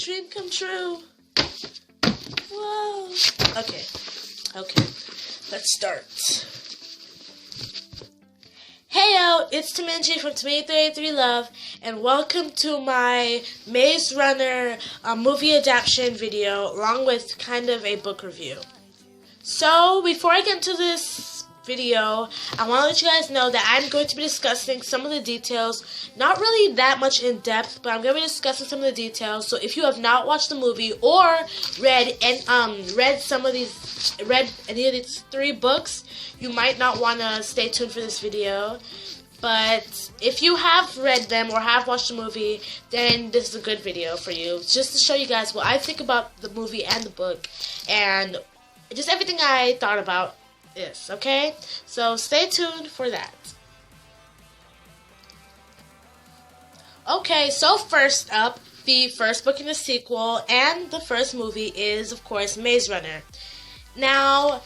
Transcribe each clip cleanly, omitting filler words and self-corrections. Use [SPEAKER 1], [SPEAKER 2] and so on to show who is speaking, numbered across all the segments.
[SPEAKER 1] dream come true. Whoa. Okay. Let's start. Heyo, it's Taminji from Tomato83 Love, and welcome to my Maze Runner movie adaptation video, along with kind of a book review. So, before I get into this video, I want to let you guys know that I'm going to be discussing some of the details, not really that much in depth, but I'm going to be discussing some of the details. So if you have not watched the movie or read any of these 3 books, you might not want to stay tuned for this video. But if you have read them or have watched the movie, then this is a good video for you, just to show you guys what I think about the movie and the book, and just everything I thought about this, okay? So stay tuned for that. Okay, so first up, the first book in the sequel and the first movie is, of course, Maze Runner. Now,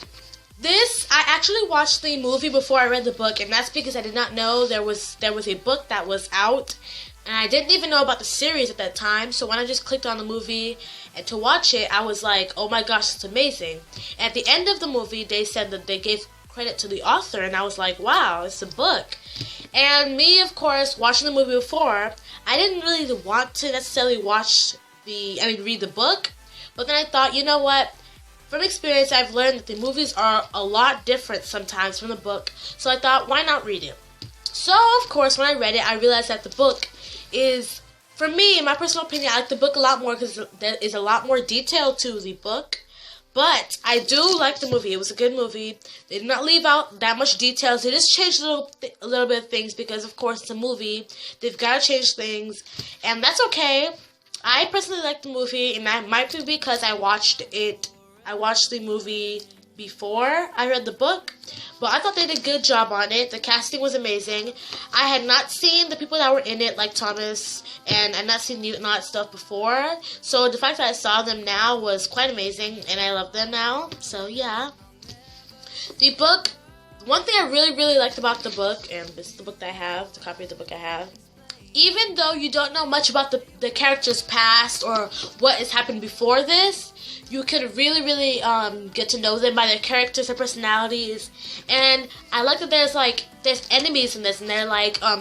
[SPEAKER 1] I actually watched the movie before I read the book, and that's because I did not know there was a book that was out, and I didn't even know about the series at that time. So when I just clicked on the movie and to watch it, I was like, oh my gosh, it's amazing. And at the end of the movie, they said that they gave credit to the author, and I was like, wow, it's a book. And me, of course, watching the movie before, I didn't really want to necessarily read the book, but then I thought, you know what? From experience, I've learned that the movies are a lot different sometimes from the book, so I thought, why not read it? So, of course, when I read it, I realized that the book is, for me, in my personal opinion, I like the book a lot more because there is a lot more detail to the book. But I do like the movie. It was a good movie. They did not leave out that much details. They just changed a little bit of things because, of course, it's a movie. They've got to change things, and that's okay. I personally like the movie, and that might be because I watched the movie before I read the book, but I thought they did a good job on it. The casting was amazing. I had not seen the people that were in it, like Thomas, and I'd not seen Newton and all that stuff before, so the fact that I saw them now was quite amazing, and I love them now, so yeah. The book, one thing I really liked about the book, and this is the book that I have, the copy of the book I have, even though you don't know much about the character's past or what has happened before this, you can really get to know them by their characters, their personalities, and I like that there's enemies in this, and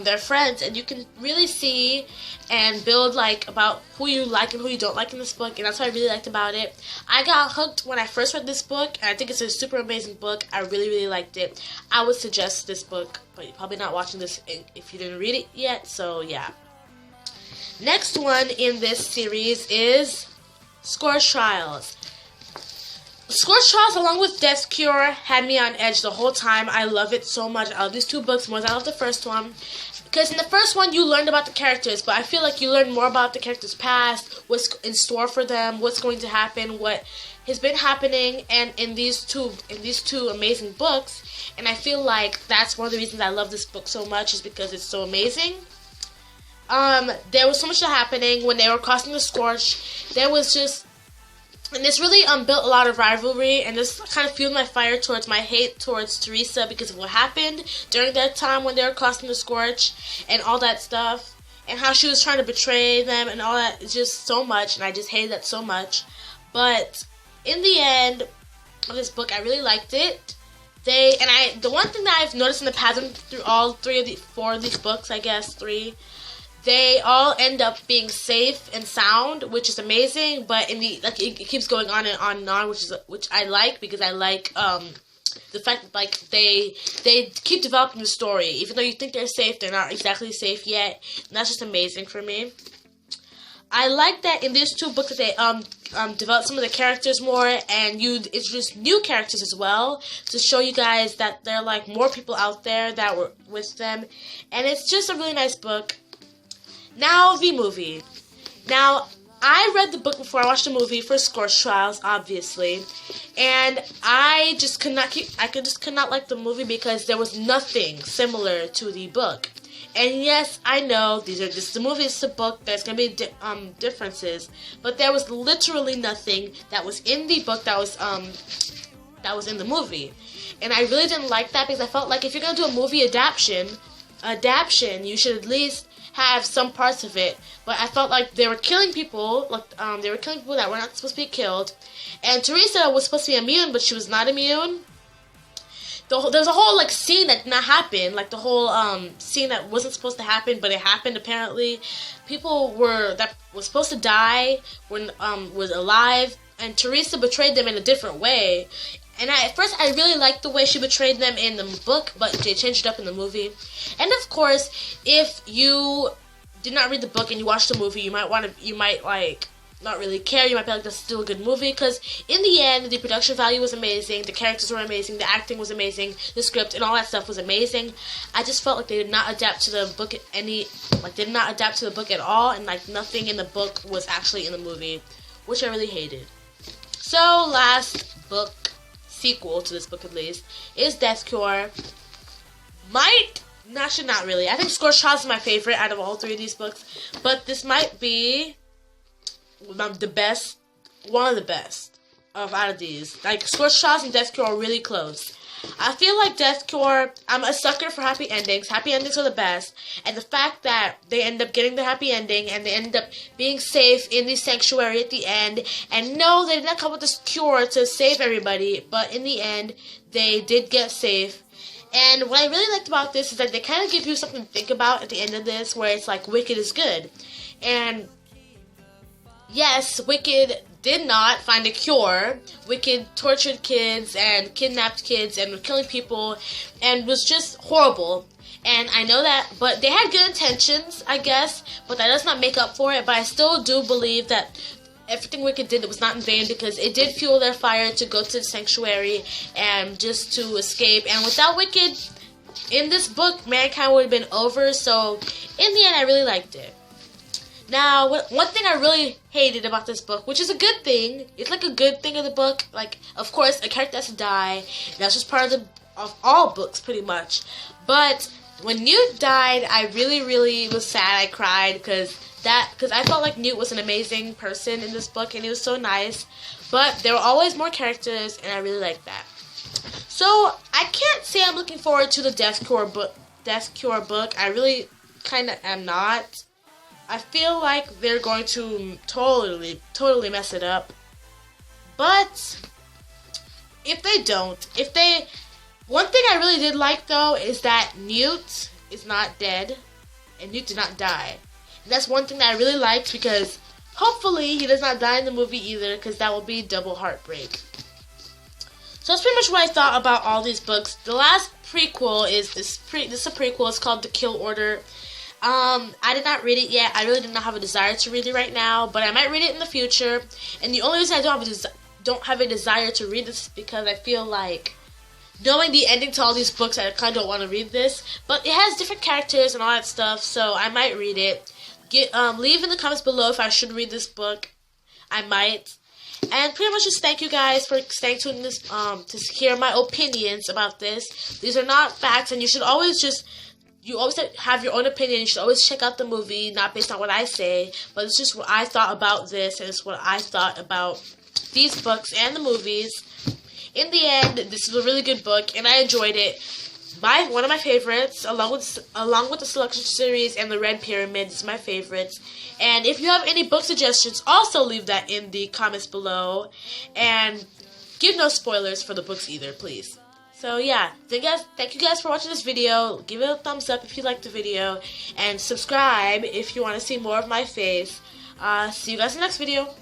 [SPEAKER 1] they're friends, and you can really see and build about who you like and who you don't like in this book, and that's what I really liked about it. I got hooked when I first read this book, and I think it's a super amazing book. I really liked it. I would suggest this book, but you're probably not watching this if you didn't read it yet, so yeah. Next one in this series is Scorch Trials. Scorch Trials, along with Death's Cure, had me on edge the whole time. I love it so much. I love these 2 books more than I love the first one. Because in the first one, you learned about the characters, but I feel like you learned more about the characters' past, what's in store for them, what's going to happen, what has been happening, and in these two amazing books. And I feel like that's one of the reasons I love this book so much, is because it's so amazing. There was so much happening when they were crossing the Scorch. And this really built a lot of rivalry, and this kind of fueled my fire towards my hate towards Teresa because of what happened during that time when they were crossing the Scorch and all that stuff, and how she was trying to betray them and all that. It's just so much, and I just hated that so much. But in the end of this book, I really liked it. The one thing that I've noticed in the pattern through all 4 of these books, I guess 3. They all end up being safe and sound, which is amazing. But it keeps going on and on and on, which I like, because I like the fact that they keep developing the story, even though you think they're safe, they're not exactly safe yet. And that's just amazing for me. I like that in these 2 books that they develop some of the characters more, and you introduce new characters as well to show you guys that there are more people out there that were with them, and it's just a really nice book. Now, the movie. Now, I read the book before I watched the movie for Scorch Trials, obviously, and I just could not like the movie because there was nothing similar to the book. And yes, I know the movie is a book. There's gonna be differences, but there was literally nothing that was in the book that was in the movie, and I really didn't like that because I felt like if you're gonna do a movie adaptation, you should at least have some parts of it, but I felt like they were killing people, they were killing people that were not supposed to be killed. And Teresa was supposed to be immune, but she was not immune. There's a whole scene that did not happen, the whole scene that wasn't supposed to happen, but it happened apparently. People that was supposed to die was alive, and Teresa betrayed them in a different way. And at first I really liked the way she betrayed them in the book, but they changed it up in the movie. And of course, if you did not read the book and you watched the movie, you might not really care. You might be like, that's still a good movie, because in the end, the production value was amazing, the characters were amazing, the acting was amazing, the script and all that stuff was amazing. I just felt like they did not adapt to the book at all, and nothing in the book was actually in the movie, which I really hated. So, last book, sequel to this book at least, is Death Cure. Not really. I think Scorched Trials is my favorite out of all three of these books, but this might be the best, one of the best out of these. Scorched Trials and Death Cure are really close. I feel like Death Cure, I'm a sucker for happy endings. Happy endings are the best. And the fact that they end up getting the happy ending and they end up being safe in the sanctuary at the end. And no, they did not come with this cure to save everybody, but in the end, they did get safe. And what I really liked about this is that they kind of give you something to think about at the end of this, where it's Wicked is good. And yes, Wicked did not find a cure. Wicked tortured kids and kidnapped kids and was killing people and was just horrible. And I know that, but they had good intentions, I guess, but that does not make up for it. But I still do believe that everything Wicked did was not in vain, because it did fuel their fire to go to the sanctuary and just to escape. And without Wicked, in this book, mankind would have been over. So in the end, I really liked it. Now, one thing I really hated about this book, which is a good thing, it's a good thing of the book. Of course, a character has to die. That's just part of all books, pretty much. But when Newt died, I really, really was sad. I cried because I felt like Newt was an amazing person in this book, and he was so nice. But there were always more characters, and I really liked that. So I can't say I'm looking forward to the Death Cure book. I really kind of am not. I feel like they're going to totally mess it up. But if they don't, one thing I really did like though is that Newt is not dead and Newt did not die. And that's one thing that I really liked, because hopefully he does not die in the movie either, because that will be double heartbreak. So that's pretty much what I thought about all these books. The last prequel is this is a prequel. It's called The Kill Order. I did not read it yet. I really do not have a desire to read it right now, but I might read it in the future. And the only reason I don't have a desire to read this is because I feel like, knowing the ending to all these books, I kind of don't want to read this. But it has different characters and all that stuff, so I might read it. Leave in the comments below if I should read this book. I might. And pretty much just thank you guys for staying tuned to hear my opinions about this. These are not facts, and you always have your own opinion. You should always check out the movie, not based on what I say, but it's just what I thought about this, and it's what I thought about these books and the movies. In the end, this is a really good book, and I enjoyed it. One of my favorites, along with the Selection Series and the Red Pyramid, is my favorites. And if you have any book suggestions, also leave that in the comments below. And give no spoilers for the books either, please. So yeah, thank you guys for watching this video. Give it a thumbs up if you liked the video, and subscribe if you want to see more of my face. See you guys in the next video.